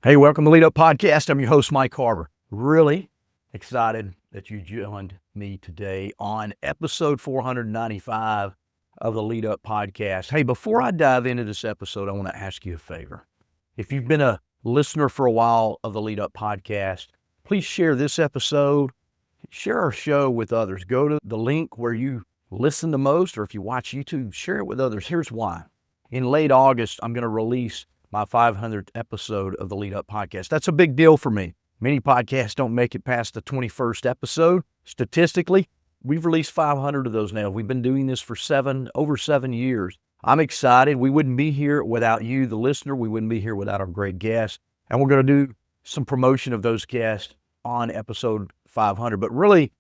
Hey, welcome to Lead Up Podcast. I'm your host, Mike Harbour. Really excited that you joined me today on episode 495 of the Lead Up Podcast. Hey, before I dive into this episode, I want to ask you a favor. If you've been a listener for a while of the Lead Up Podcast, please share this episode, share our show with others. Go to the link where you listen the most, or if you watch YouTube, share it with others. Here's why. In late August, I'm going to release my 500th episode of the Lead Up Podcast. That's a big deal for me. Many podcasts don't make it past the 21st episode. Statistically, we've released 500 of those now. We've been doing this for over 7 years. I'm excited. We wouldn't be here without you, the listener. We wouldn't be here without our great guests. And we're going to do some promotion of those guests on episode 500. But really,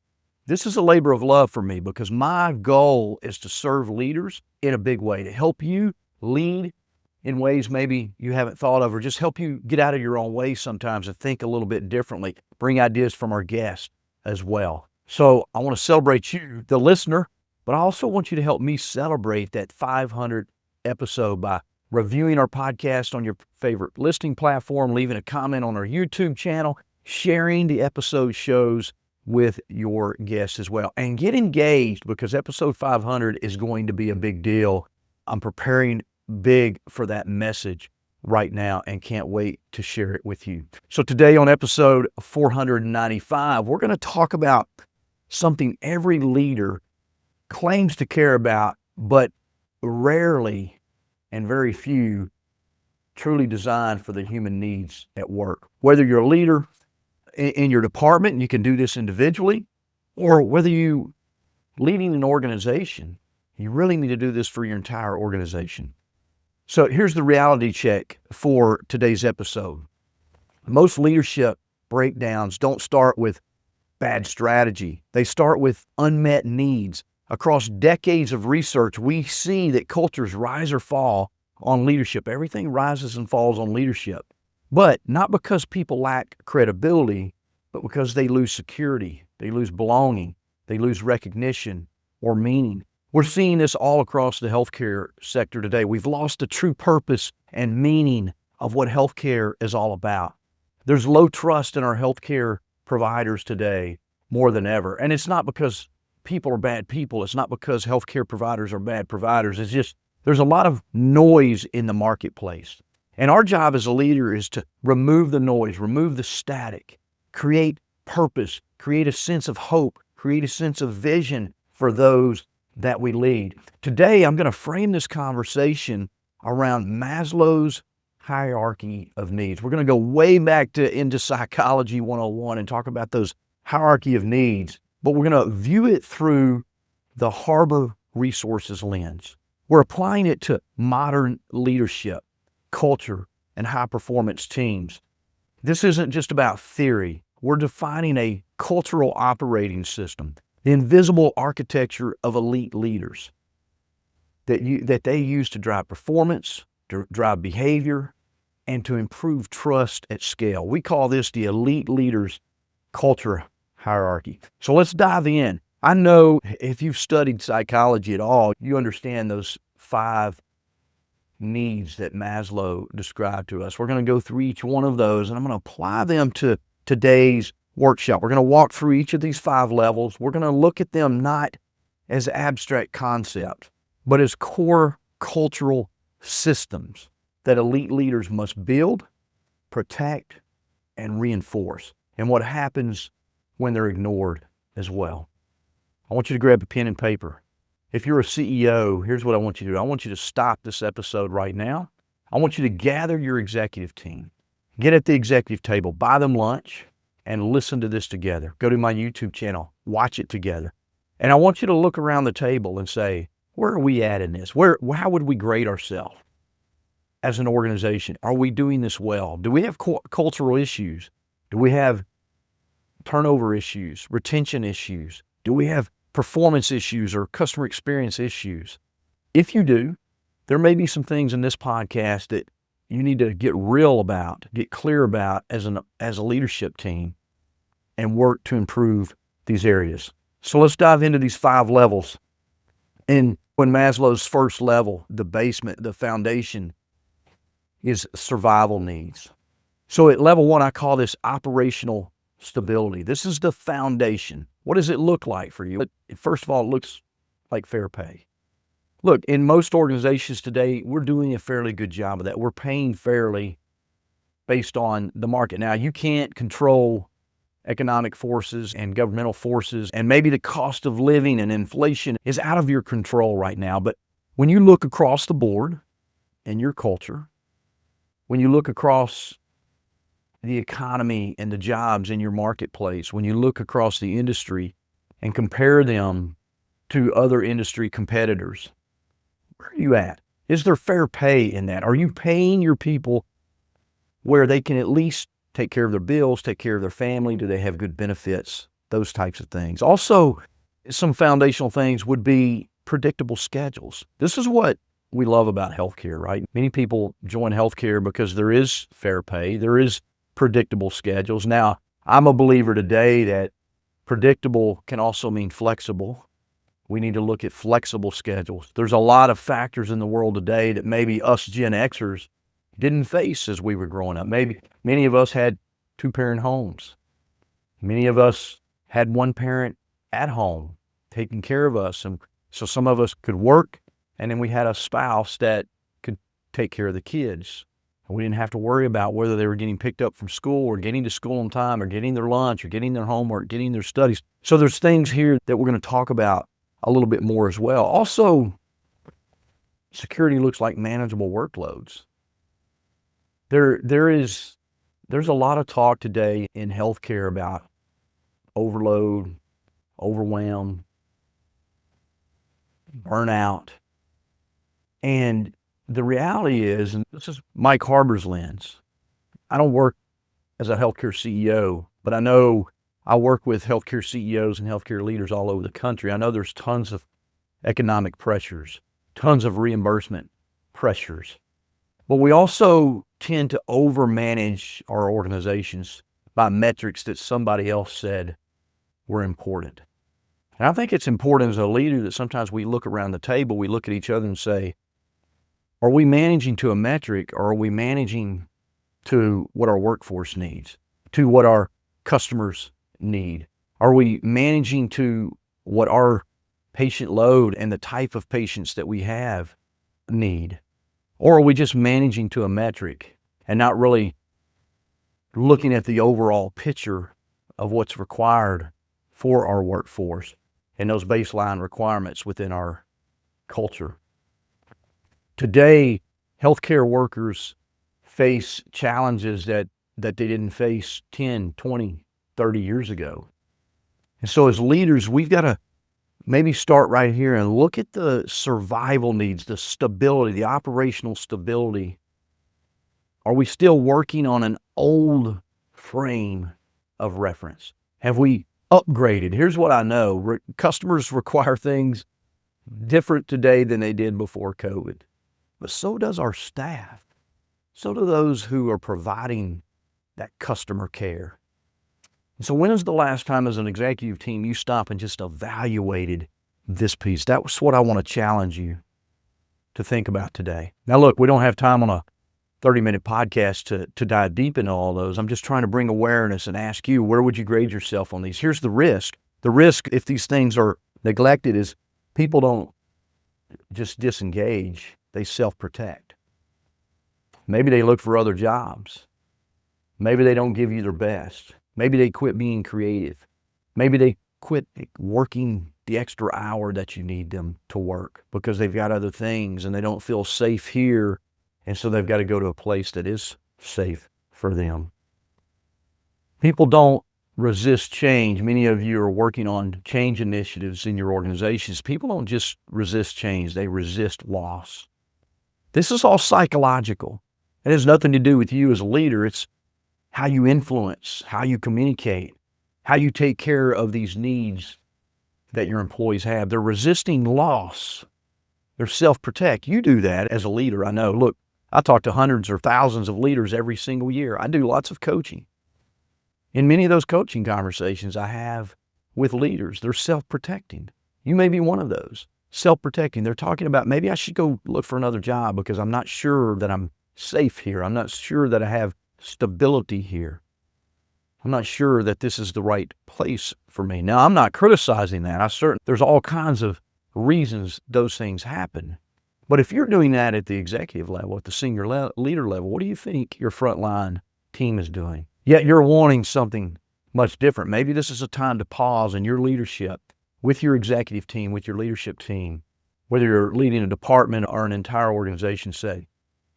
this is a labor of love for me because my goal is to serve leaders in a big way, to help you lead in ways maybe you haven't thought of, or just help you get out of your own way sometimes and think a little bit differently, bring ideas from our guests as well. So I want to celebrate you, the listener, but I also want you to help me celebrate that 500th episode by reviewing our podcast on your favorite listening platform, leaving a comment on our YouTube channel, sharing the episode shows with your guests as well. And get engaged because episode 500 is going to be a big deal. I'm preparing big for that message right now and can't wait to share it with you. So today on episode 495, we're going to talk about something every leader claims to care about, but rarely and very few truly designed for the human needs at work. Whether you're a leader in your department, and you can do this individually, or whether you leading an organization, you really need to do this for your entire organization. So here's the reality check for today's episode. Most leadership breakdowns don't start with bad strategy. They start with unmet needs. Across decades of research, we see that cultures rise or fall on leadership. Everything rises and falls on leadership. But not because people lack credibility, but because they lose security, they lose belonging, they lose recognition or meaning. We're seeing this all across the healthcare sector today. We've lost the true purpose and meaning of what healthcare is all about. There's low trust in our healthcare providers today more than ever. And it's not because people are bad people. It's not because healthcare providers are bad providers. It's just there's a lot of noise in the marketplace. And our job as a leader is to remove the noise, remove the static, create purpose, create a sense of hope, create a sense of vision for those that we lead. Today, I'm going to frame this conversation around Maslow's hierarchy of needs. We're going to go way back into Psychology 101 and talk about those hierarchy of needs, but we're going to view it through the Harbour Resources lens. We're applying it to modern leadership, culture, and high-performance teams. This isn't just about theory. We're defining a cultural operating system, the invisible architecture of elite leaders that they use to drive performance, to drive behavior, and to improve trust at scale. We call this the elite leaders culture hierarchy. So let's dive in. I know if you've studied psychology at all, you understand those 5 needs that Maslow described to us. We're going to go through each one of those, and I'm going to apply them to today's workshop. We're going to walk through each of these 5 levels. We're going to look at them not as abstract concepts, but as core cultural systems that elite leaders must build, protect, and reinforce, and what happens when they're ignored as well. I want you to grab a pen and paper. If you're a CEO, here's what I want you to do. I want you to stop this episode right now. I want you to gather your executive team. Get at the executive table, buy them lunch, and listen to this together. Go to my YouTube channel, watch it together. And I want you to look around the table and say, where are we at in this? How would we grade ourselves as an organization? Are we doing this well? Do we have cultural issues? Do we have turnover issues, retention issues? Do we have performance issues or customer experience issues? If you do, there may be some things in this podcast that you need to get real about, get clear about as a leadership team and work to improve these areas. So let's dive into these 5 levels. And when Maslow's first level, the basement, the foundation is survival needs. So at level one, I call this operational stability. This is the foundation. What does it look like for you? First of all, it looks like fair pay. Look, in most organizations today, we're doing a fairly good job of that. We're paying fairly based on the market. Now, you can't control economic forces and governmental forces, and maybe the cost of living and inflation is out of your control right now. But when you look across the board in your culture, when you look across the economy and the jobs in your marketplace, when you look across the industry and compare them to other industry competitors, where are you at? Is there fair pay in that? Are you paying your people where they can at least take care of their bills, take care of their family? Do they have good benefits? Those types of things. Also, some foundational things would be predictable schedules. This is what we love about healthcare, right? Many people join healthcare because there is fair pay, there is predictable schedules. Now, I'm a believer today that predictable can also mean flexible. We need to look at flexible schedules. There's a lot of factors in the world today that maybe us Gen Xers didn't face as we were growing up. Maybe many of us had two-parent homes. Many of us had one parent at home taking care of us. And so some of us could work, and then we had a spouse that could take care of the kids. And we didn't have to worry about whether they were getting picked up from school or getting to school on time or getting their lunch or getting their homework, getting their studies. So there's things here that we're going to talk about a little bit more as well. Also, security looks like manageable workloads. There's a lot of talk today in healthcare about overload, overwhelm, burnout. And the reality is, and this is Mike Harbour's lens, I don't work as a healthcare CEO, but I know I work with healthcare CEOs and healthcare leaders all over the country. I know there's tons of economic pressures, tons of reimbursement pressures. But we also tend to overmanage our organizations by metrics that somebody else said were important. And I think it's important as a leader that sometimes we look around the table, we look at each other and say, are we managing to a metric, or are we managing to what our workforce needs, to what our customers need? Are we managing to what our patient load and the type of patients that we have need? Or are we just managing to a metric and not really looking at the overall picture of what's required for our workforce and those baseline requirements within our culture? Today, healthcare workers face challenges that they didn't face 10, 20, 30 years ago. And so as leaders, we've got to maybe start right here and look at the survival needs, the stability, the operational stability. Are we still working on an old frame of reference? Have we upgraded? Here's what I know. Customers require things different today than they did before COVID. But so does our staff. So do those who are providing that customer care. So when is the last time as an executive team you stopped and just evaluated this piece? That's what I want to challenge you to think about today. Now look, we don't have time on a 30-minute podcast to dive deep into all those. I'm just trying to bring awareness and ask you, where would you grade yourself on these? Here's the risk. The risk, if these things are neglected, is people don't just disengage, they self-protect. Maybe they look for other jobs. Maybe they don't give you their best. Maybe they quit being creative. Maybe they quit working the extra hour that you need them to work because they've got other things and they don't feel safe here. And so they've got to go to a place that is safe for them. People don't resist change. Many of you are working on change initiatives in your organizations. People don't just resist change, they resist loss. This is all psychological. It has nothing to do with you as a leader. It's how you influence, how you communicate, how you take care of these needs that your employees have. They're resisting loss. They're self-protect. You do that as a leader, I know. Look, I talk to hundreds or thousands of leaders every single year. I do lots of coaching. In many of those coaching conversations I have with leaders, they're self-protecting. You may be one of those, self-protecting. They're talking about, maybe I should go look for another job because I'm not sure that I'm safe here. I'm not sure that I have stability here. I'm not sure that this is the right place for me. Now, I'm not criticizing that. There's all kinds of reasons those things happen. But if you're doing that at the executive level, at the senior leader level, what do you think your frontline team is doing? Yet you're wanting something much different. Maybe this is a time to pause in your leadership with your executive team, with your leadership team, whether you're leading a department or an entire organization, say,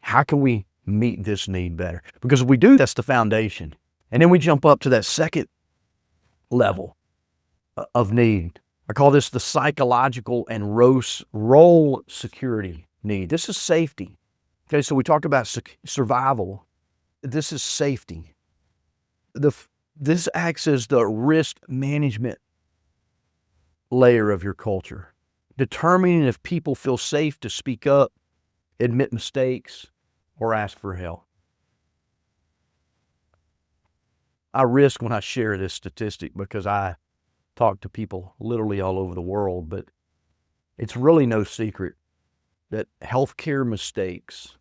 how can we meet this need better? Because if we do, that's the foundation. And then we jump up to that second level of need. I call this the psychological and role security need. This is safety. Okay, so we talked about survival. This is safety. This acts as the risk management layer of your culture, determining if people feel safe to speak up, admit mistakes, or ask for help. I risk when I share this statistic because I talk to people literally all over the world, but it's really no secret that healthcare mistakes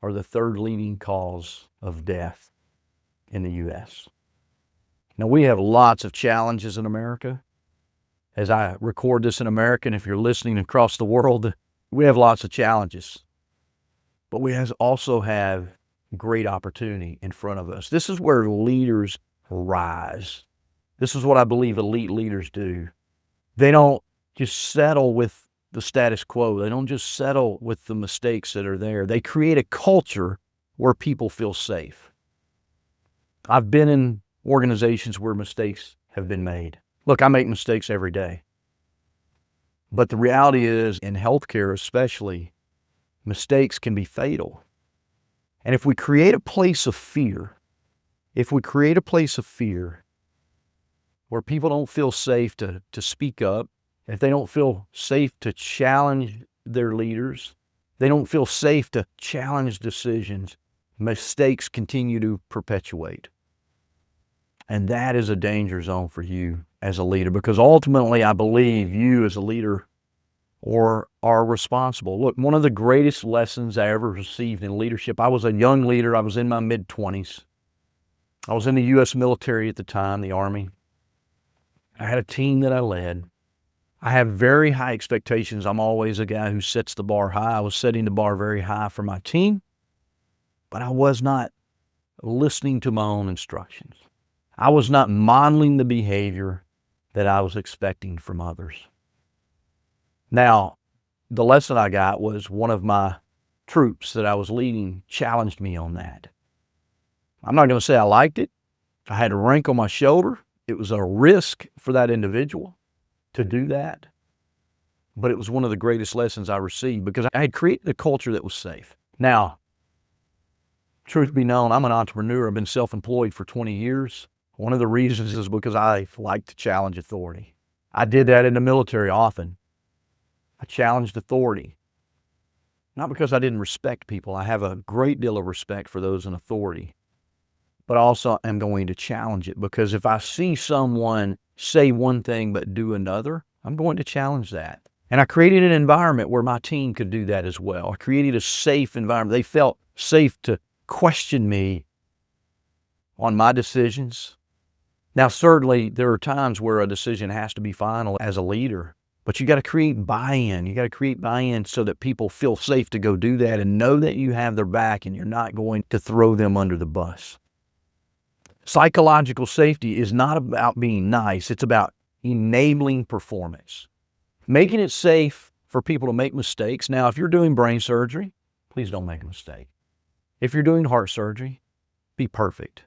are the third leading cause of death in the U.S. Now, we have lots of challenges in America. As I record this in America, and if you're listening across the world, we have lots of challenges. But we also have great opportunity in front of us. This is where leaders rise. This is what I believe elite leaders do. They don't just settle with the status quo. They don't just settle with the mistakes that are there. They create a culture where people feel safe. I've been in organizations where mistakes have been made. Look, I make mistakes every day. But the reality is, in healthcare especially, mistakes can be fatal. And if we create a place of fear, where people don't feel safe to speak up, if they don't feel safe to challenge their leaders, they don't feel safe to challenge decisions, mistakes continue to perpetuate. And that is a danger zone for you as a leader, because ultimately I believe you as a leader are responsible. Look, one of the greatest lessons I ever received in leadership, I was a young leader. I was in my mid-20s. I was in the U.S. military at the time, the Army. I had a team that I led. I have very high expectations. I'm always a guy who sets the bar high. I was setting the bar very high for my team, but I was not listening to my own instructions. I was not modeling the behavior that I was expecting from others. Now, the lesson I got was one of my troops that I was leading challenged me on that. I'm not going to say I liked it. I had a rank on my shoulder. It was a risk for that individual to do that. But it was one of the greatest lessons I received because I had created a culture that was safe. Now, truth be known, I'm an entrepreneur. I've been self-employed for 20 years. One of the reasons is because I like to challenge authority. I did that in the military often. I challenged authority. Not because I didn't respect people. I have a great deal of respect for those in authority. But also I'm going to challenge it, because if I see someone say one thing but do another, I'm going to challenge that. And I created an environment where my team could do that as well. I created a safe environment. They felt safe to question me on my decisions. Now, certainly there are times where a decision has to be final as a leader, but you got to create buy-in. You got to create buy-in so that people feel safe to go do that and know that you have their back and you're not going to throw them under the bus. Psychological safety is not about being nice. It's about enabling performance, making it safe for people to make mistakes. Now, if you're doing brain surgery, please don't make a mistake. If you're doing heart surgery, be perfect.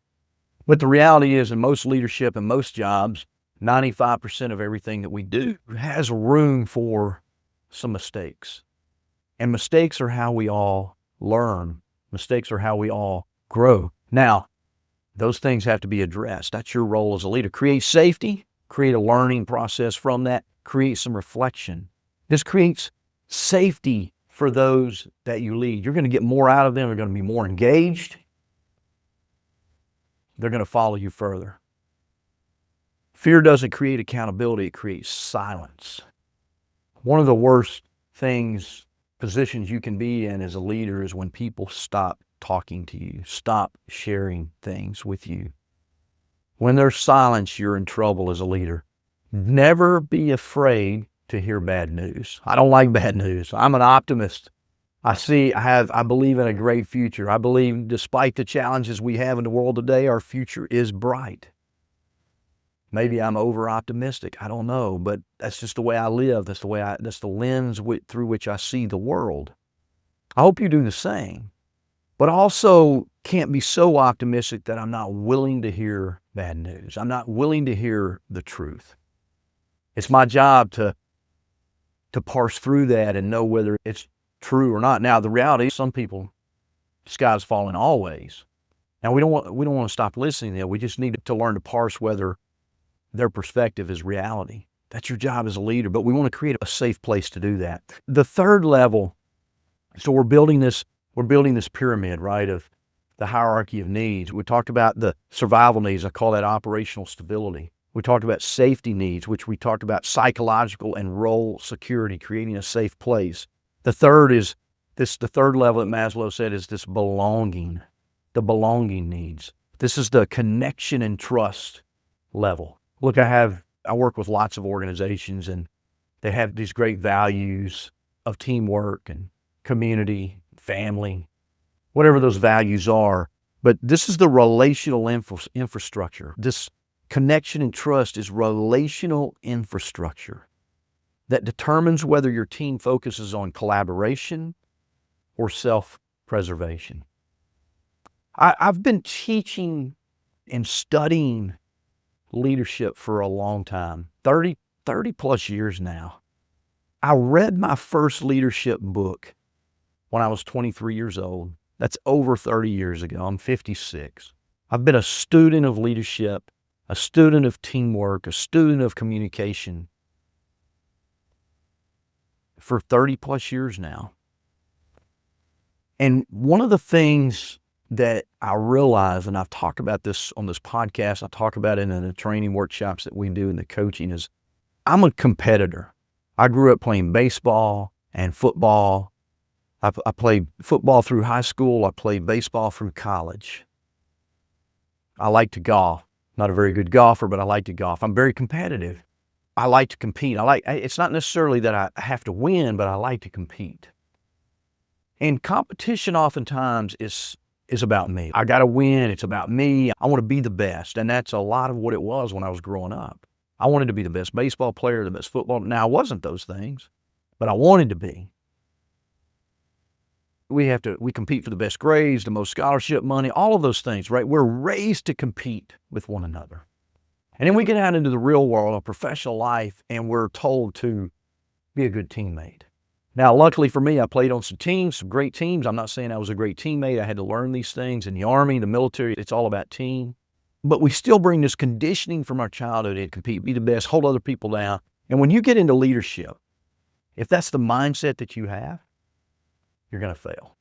But the reality is, in most leadership and most jobs, 95% of everything that we do has room for some mistakes. And mistakes are how we all learn. Mistakes are how we all grow. Now, those things have to be addressed. That's your role as a leader. Create safety, create a learning process from that, create some reflection. This creates safety for those that you lead. You're going to get more out of them. They're going to be more engaged. They're going to follow you further. Fear doesn't create accountability. It creates silence. One of the worst positions you can be in as a leader is when people stop talking to you, stop sharing things with you. When there's silence, you're in trouble as a leader. Never be afraid to hear bad news. I don't like bad news. I'm an optimist. I believe in a great future. I believe despite the challenges we have in the world today, our future is bright. Maybe I'm over optimistic. I don't know, but that's just the way I live. That's the lens through which I see the world. I hope you do the same, but I also can't be so optimistic that I'm not willing to hear bad news. I'm not willing to hear the truth. It's my job to parse through that and know whether it's true or not. Now, the reality is some people, the sky's falling always. Now, we don't want to stop listening to them. We just need to learn to parse whether their perspective is reality. That's your job as a leader, but we want to create a safe place to do that. The third level, so we're building this pyramid, right, of the hierarchy of needs. We talked about the survival needs. I call that operational stability. We talked about safety needs, which we talked about psychological and role security, creating a safe place. The third level that Maslow said is this belonging, the belonging needs. This is the connection and trust level. Look, I work with lots of organizations, and they have these great values of teamwork and community, family, whatever those values are. But this is the relational infrastructure. This connection and trust is relational infrastructure that determines whether your team focuses on collaboration or self-preservation. I've been teaching and studying leadership for a long time, 30 plus years now. I read my first leadership book when I was 23 years old. That's over 30 years ago. I'm 56. I've been a student of leadership, a student of teamwork, a student of communication for 30 plus years now. And one of the things that I realize, and I've talked about this on this podcast, I talk about it in the training workshops that we do in the coaching, is I'm a competitor. I grew up playing baseball and football. I played football through high school. I played baseball through college. I like to golf. Not a very good golfer, but I like to golf. I'm very competitive. I like to compete. It's not necessarily that I have to win, but I like to compete. And competition oftentimes is about me. I got to win. It's about me. I want to be the best. And that's a lot of what it was when I was growing up. I wanted to be the best baseball player, the best football. Now, I wasn't those things, but I wanted to be. We compete for the best grades, the most scholarship money, all of those things, right? We're raised to compete with one another. And then we get out into the real world, our professional life, and we're told to be a good teammate. Now, luckily for me, I played on some teams, some great teams. I'm not saying I was a great teammate. I had to learn these things in the Army, the military. It's all about team. But we still bring this conditioning from our childhood to compete, be the best, hold other people down. And when you get into leadership, if that's the mindset that you have, you're going to fail.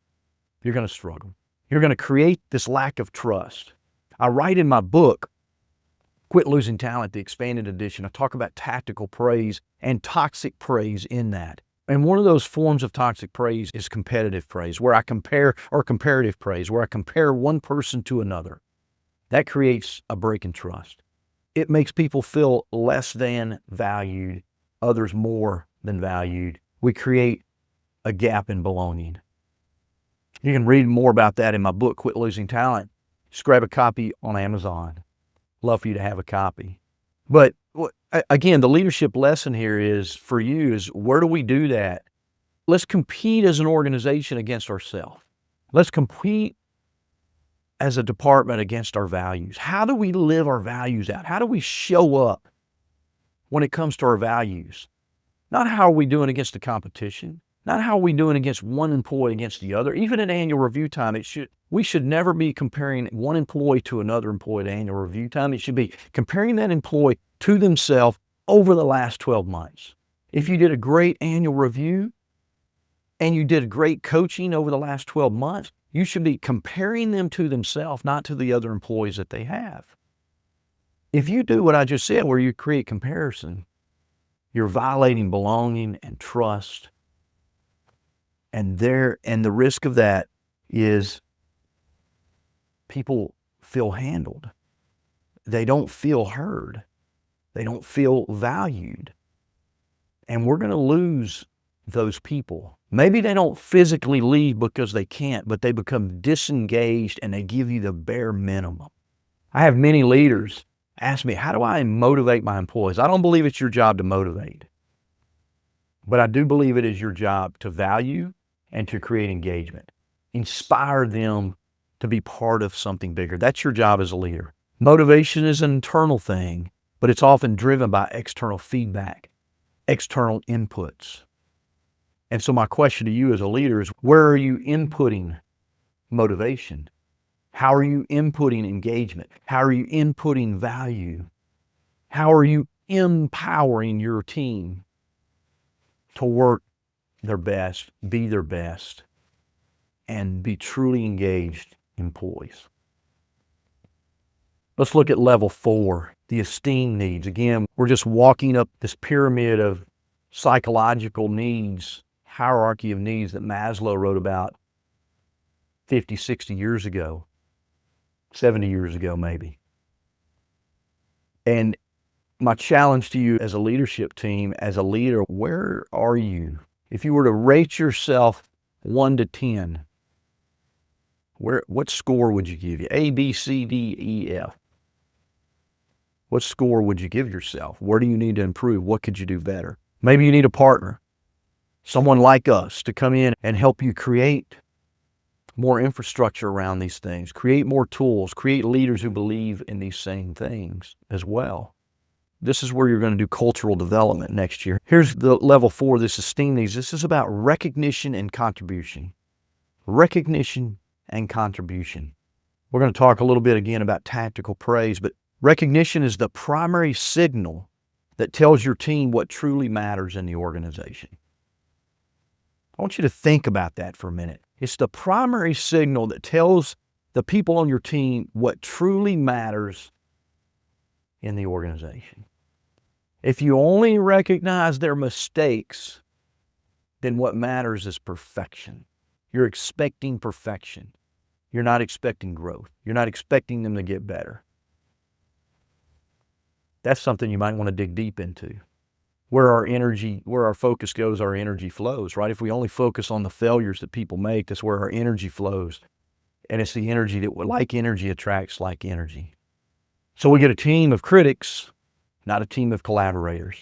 You're going to struggle. You're going to create this lack of trust. I write in my book, Quit Losing Talent, the expanded edition. I talk about tactical praise and toxic praise in that. And one of those forms of toxic praise is competitive praise, where I compare, or comparative praise, where I compare one person to another. That creates a break in trust. It makes people feel less than valued, others more than valued. We create a gap in belonging. You can read more about that in my book, Quit Losing Talent. Just grab a copy on Amazon. Love for you to have a copy. But again, the leadership lesson here is for you is, where do we do that? Let's compete as an organization against ourselves. Let's compete as a department against our values. How do we live our values out? How do we show up when it comes to our values? Not how are we doing against the competition, not how are we doing against one employee against the other. Even at annual review time, we should never be comparing one employee to another employee at annual review time. It should be comparing that employee to themselves over the last 12 months. If you did a great annual review and you did great coaching over the last 12 months, you should be comparing them to themselves, not to the other employees that they have. If you do what I just said, where you create comparison, you're violating belonging and trust. And the risk of that is people feel handled. They don't feel heard. They don't feel valued. And we're going to lose those people. Maybe they don't physically leave because they can't, but they become disengaged and they give you the bare minimum. I have many leaders ask me, how do I motivate my employees? I don't believe it's your job to motivate, but I do believe it is your job to value and to create engagement. Inspire them to be part of something bigger. That's your job as a leader. Motivation is an internal thing, but it's often driven by external feedback, external inputs. And so my question to you as a leader is, where are you inputting motivation? How are you inputting engagement? How are you inputting value? How are you empowering your team to work their best, be their best, and be truly engaged employees? Let's look at level 4, the esteem needs. Again, we're just walking up this pyramid of psychological needs, hierarchy of needs that Maslow wrote about 50, 60 years ago, 70 years ago maybe. And my challenge to you as a leadership team, as a leader, where are you? If you were to rate yourself 1 to 10, what score would you give you? A, B, C, D, E, F. What score would you give yourself? Where do you need to improve? What could you do better? Maybe you need a partner, someone like us, to come in and help you create more infrastructure around these things, create more tools, create leaders who believe in these same things as well. This is where you're going to do cultural development next year. Here's the level 4, this esteem needs. This is about recognition and contribution. Recognition and contribution. We're going to talk a little bit again about tactical praise, but recognition is the primary signal that tells your team what truly matters in the organization. I want you to think about that for a minute. It's the primary signal that tells the people on your team what truly matters in the organization. If you only recognize their mistakes, then what matters is perfection. You're expecting perfection. You're not expecting growth. You're not expecting them to get better. That's something you might want to dig deep into. Where our focus goes, our energy flows, right? If we only focus on the failures that people make, that's where our energy flows. And it's the energy that, like energy, attracts like energy. So we get a team of critics, not a team of collaborators.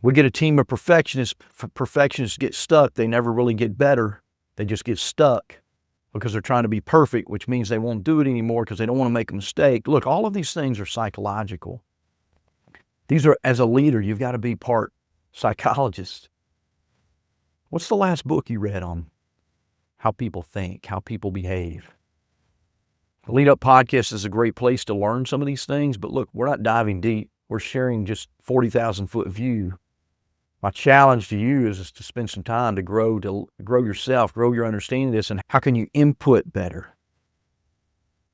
We get a team of perfectionists. Perfectionists get stuck. They never really get better. They just get stuck because they're trying to be perfect, which means they won't do it anymore because they don't want to make a mistake. Look, all of these things are psychological. These are, as a leader, you've got to be part psychologist. What's the last book you read on how people think, how people behave? The Lead Up Podcast is a great place to learn some of these things, but look, we're not diving deep. We're sharing just 40,000-foot view. My challenge to you is to spend some time to grow yourself, grow your understanding of this, and how can you input better?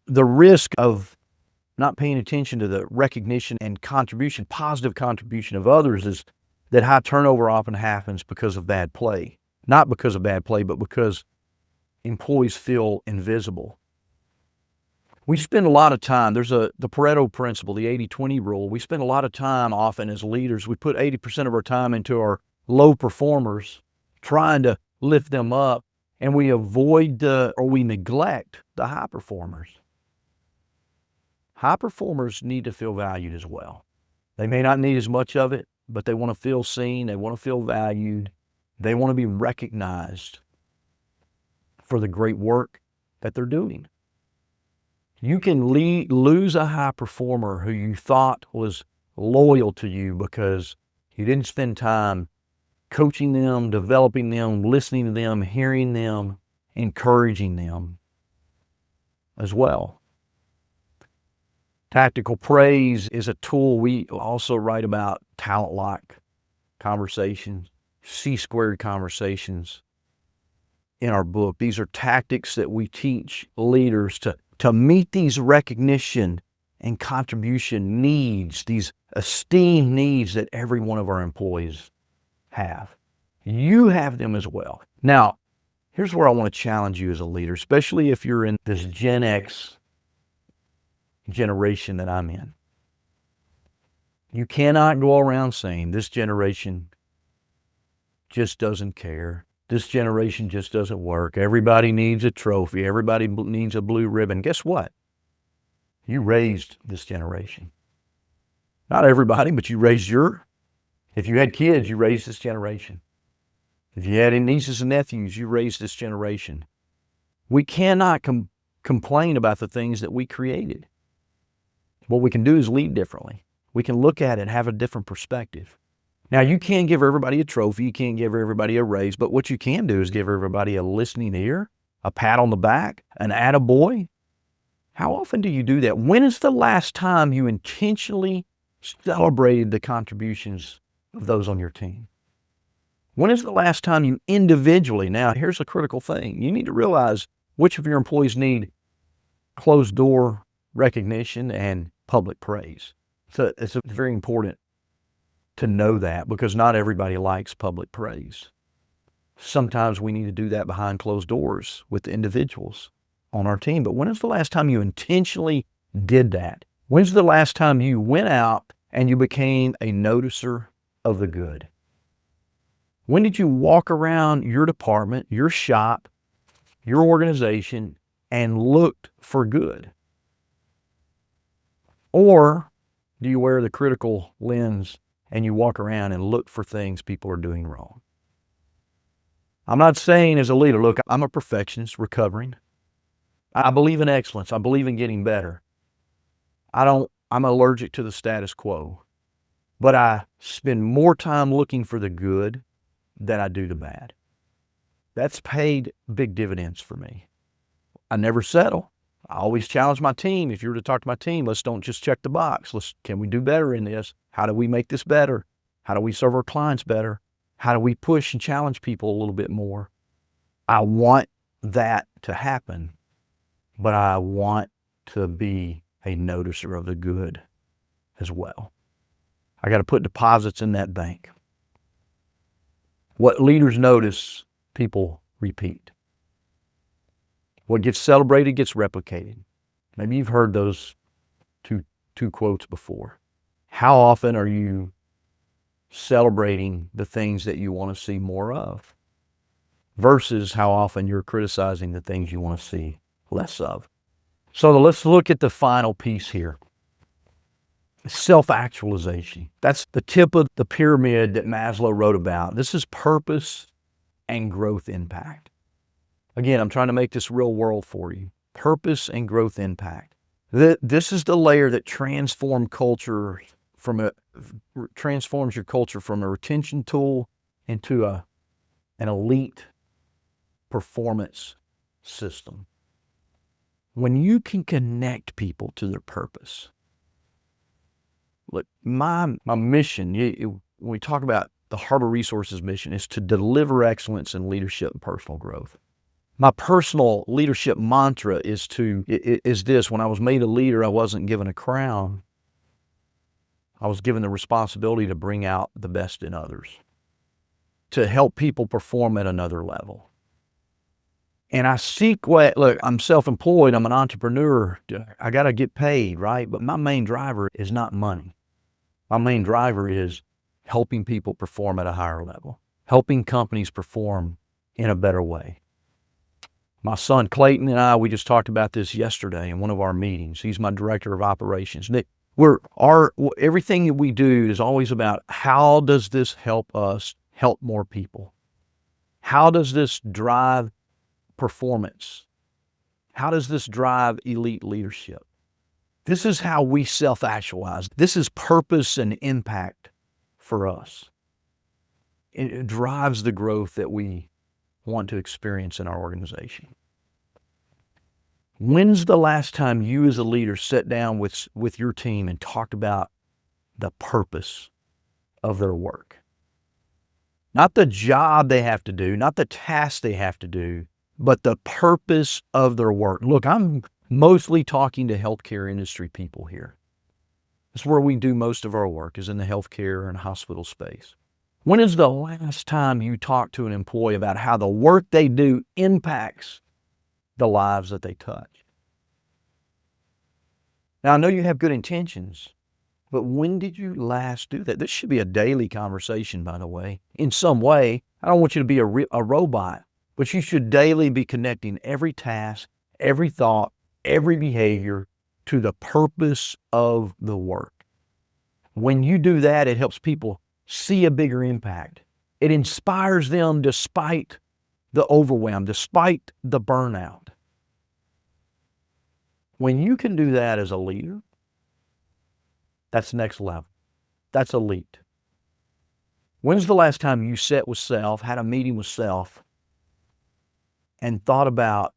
The risk of not paying attention to the recognition and contribution, positive contribution of others, is that high turnover often happens because of bad play. Not because of bad play, but because employees feel invisible. We spend a lot of time, there's the Pareto principle, the 80-20 rule. We spend a lot of time often as leaders, we put 80% of our time into our low performers, trying to lift them up, and we we neglect the high performers. High performers need to feel valued as well. They may not need as much of it, but they want to feel seen. They want to feel valued. They want to be recognized for the great work that they're doing. You can lose a high performer who you thought was loyal to you because you didn't spend time coaching them, developing them, listening to them, hearing them, encouraging them as well. Tactical praise is a tool. We also write about talent lock conversations, C-squared conversations in our book. These are tactics that we teach leaders to meet these recognition and contribution needs, these esteem needs that every one of our employees have. You have them as well. Now, here's where I want to challenge you as a leader, especially if you're in this Gen X generation that I'm in. You cannot go around saying this generation just doesn't care. This generation just doesn't work. Everybody needs a trophy. Everybody needs a blue ribbon. Guess what? You raised this generation. Not everybody, but you raised if you had kids, you raised this generation. If you had any nieces and nephews, you raised this generation. We cannot complain about the things that we created. What we can do is lead differently. We can look at it and have a different perspective. Now, you can't give everybody a trophy. You can't give everybody a raise. But what you can do is give everybody a listening ear, a pat on the back, an attaboy. How often do you do that? When is the last time you intentionally celebrated the contributions of those on your team? When is the last time you individually, now here's a critical thing, you need to realize which of your employees need closed door recognition and public praise. So it's very important to know that, because not everybody likes public praise. Sometimes we need to do that behind closed doors with the individuals on our team. But when is the last time you intentionally did that? When's the last time you went out and you became a noticer of the good? When did you walk around your department, your shop, your organization, and looked for good? Or do you wear the critical lens and you walk around and look for things people are doing wrong? I'm not saying as a leader, look, I'm a perfectionist recovering. I believe in excellence. I believe in getting better. I'm allergic to the status quo. But I spend more time looking for the good than I do the bad. That's paid big dividends for me. I never settle. I always challenge my team. If you were to talk to my team, let's don't just check the box. Can we do better in this? How do we make this better? How do we serve our clients better? How do we push and challenge people a little bit more? I want that to happen, but I want to be a noticer of the good as well. I got to put deposits in that bank. What leaders notice, people repeat. What gets celebrated gets replicated. Maybe you've heard those two quotes before. How often are you celebrating the things that you want to see more of versus how often you're criticizing the things you want to see less of? So let's look at the final piece here. Self-actualization. That's the tip of the pyramid that Maslow wrote about. This is purpose and growth impact. Again, I'm trying to make this real world for you. Purpose and growth impact. This is the layer that transforms your culture from a retention tool into an elite performance system. When you can connect people to their purpose. Look, my mission, when we talk about the Harbour Resources mission, is to deliver excellence in leadership and personal growth. My personal leadership mantra is this: when I was made a leader, I wasn't given a crown. I was given the responsibility to bring out the best in others, to help people perform at another level. And I seek look, I'm self-employed, I'm an entrepreneur, I got to get paid, right? But my main driver is not money. My main driver is helping people perform at a higher level, helping companies perform in a better way. My son Clayton and I, we just talked about this yesterday in one of our meetings. He's my director of operations. Nick, everything that we do is always about how does this help us help more people? How does this drive performance? How does this drive elite leadership? This is how we self-actualize. This is purpose and impact for us. It drives the growth that we want to experience in our organization. When's the last time you as a leader sat down with your team and talked about the purpose of their work? Not the job they have to do, not the task they have to do, but the purpose of their work. Look, I'm mostly talking to healthcare industry people here. That's where we do most of our work, is in the healthcare and hospital space. When is the last time you talked to an employee about how the work they do impacts the lives that they touch? Now, I know you have good intentions, but when did you last do that? This should be a daily conversation, by the way. In some way, I don't want you to be a robot, but you should daily be connecting every task, every thought, every behavior to the purpose of the work. When you do that, it helps people see a bigger impact. It inspires them despite the overwhelm, despite the burnout. When you can do that as a leader, that's next level. That's elite. When's the last time you sat with self, had a meeting with self, and thought about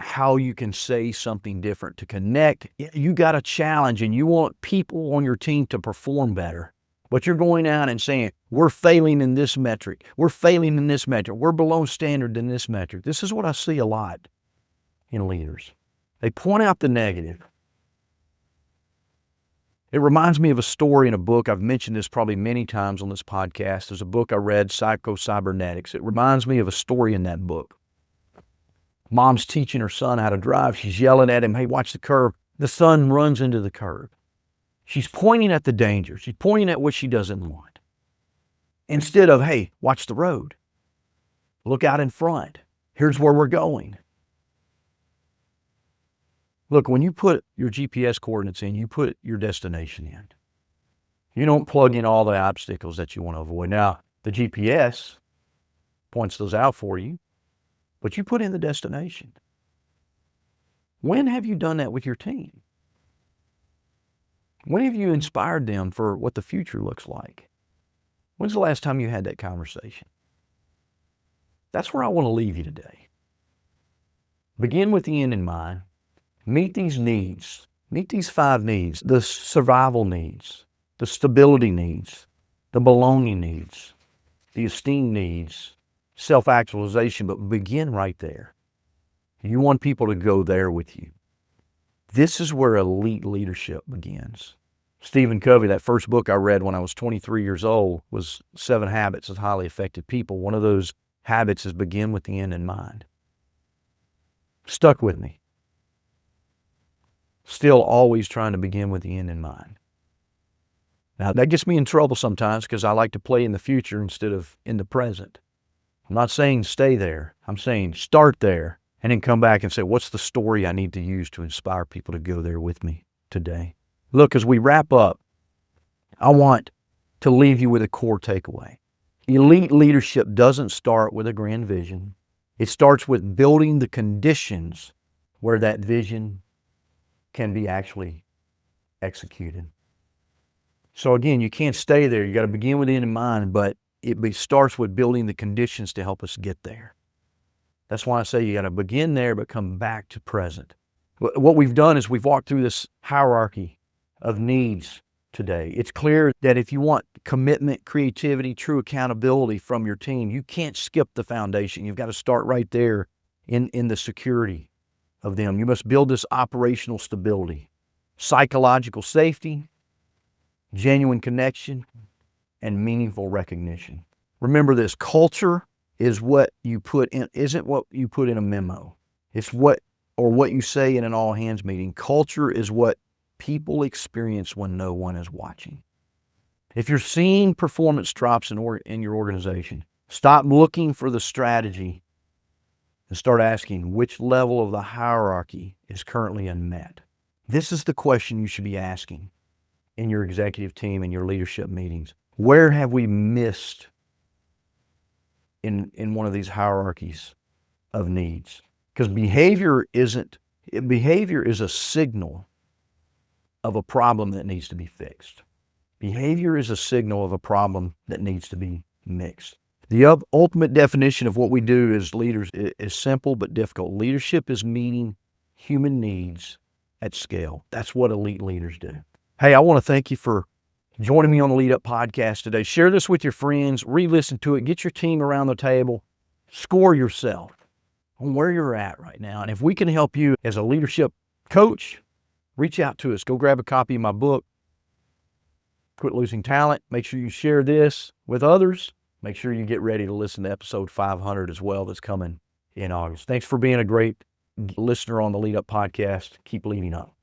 how you can say something different to connect? You got a challenge and you want people on your team to perform better, but you're going out and saying, we're failing in this metric. We're failing in this metric. We're below standard in this metric. This is what I see a lot in leaders. They point out the negative. It reminds me of a story in a book. I've mentioned this probably many times on this podcast. There's a book I read, Psycho-Cybernetics. It reminds me of a story in that book. Mom's teaching her son how to drive. She's yelling at him, hey, watch the curve. The son runs into the curve. She's pointing at the danger. She's pointing at what she doesn't want. Instead of, hey, watch the road. Look out in front. Here's where we're going. Look, when you put your GPS coordinates in, you put your destination in. You don't plug in all the obstacles that you want to avoid. Now, the GPS points those out for you, but you put in the destination. When have you done that with your team? When have you inspired them for what the future looks like? When's the last time you had that conversation? That's where I want to leave you today. Begin with the end in mind. Meet these needs. Meet these 5 needs: the survival needs, the stability needs, the belonging needs, the esteem needs, self-actualization, but begin right there. You want people to go there with you. This is where elite leadership begins. Stephen Covey, that first book I read when I was 23 years old was 7 Habits of Highly Effective People. One of those habits is begin with the end in mind. Stuck with me. Still always trying to begin with the end in mind. Now, that gets me in trouble sometimes because I like to play in the future instead of in the present. I'm not saying stay there. I'm saying start there and then come back and say, what's the story I need to use to inspire people to go there with me today? Look, as we wrap up, I want to leave you with a core takeaway. Elite leadership doesn't start with a grand vision. It starts with building the conditions where that vision can be actually executed. So again, you can't stay there. You got to begin with the end in mind, but it starts with building the conditions to help us get there. That's why I say you got to begin there, but come back to present. What we've done is we've walked through this hierarchy of needs today. It's clear that if you want commitment, creativity, true accountability from your team, you can't skip the foundation. You've got to start right there in the security of them. You must build this operational stability, psychological safety, genuine connection, and meaningful recognition. Remember this, culture is what you put in, isn't what you put in a memo. It's what you say in an all hands meeting. Culture is what people experience when no one is watching. If you're seeing performance drops in your organization, stop looking for the strategy and start asking which level of the hierarchy is currently unmet. This is the question you should be asking in your executive team and your leadership meetings. Where have we missed in one of these hierarchies of needs? Because behavior is a signal of a problem that needs to be fixed. Behavior is a signal of a problem that needs to be mixed. The ultimate definition of what we do as leaders is simple but difficult. Leadership is meeting human needs at scale. That's what elite leaders do. Hey, I want to thank you for joining me on the Lead Up podcast today. Share this with your friends, re-listen to it, get your team around the table, score yourself on where you're at right now. And if we can help you as a leadership coach, reach out to us. Go grab a copy of my book, Quit Losing Talent. Make sure you share this with others. Make sure you get ready to listen to episode 500 as well that's coming in August. Thanks for being a great listener on the Lead Up podcast. Keep leading up.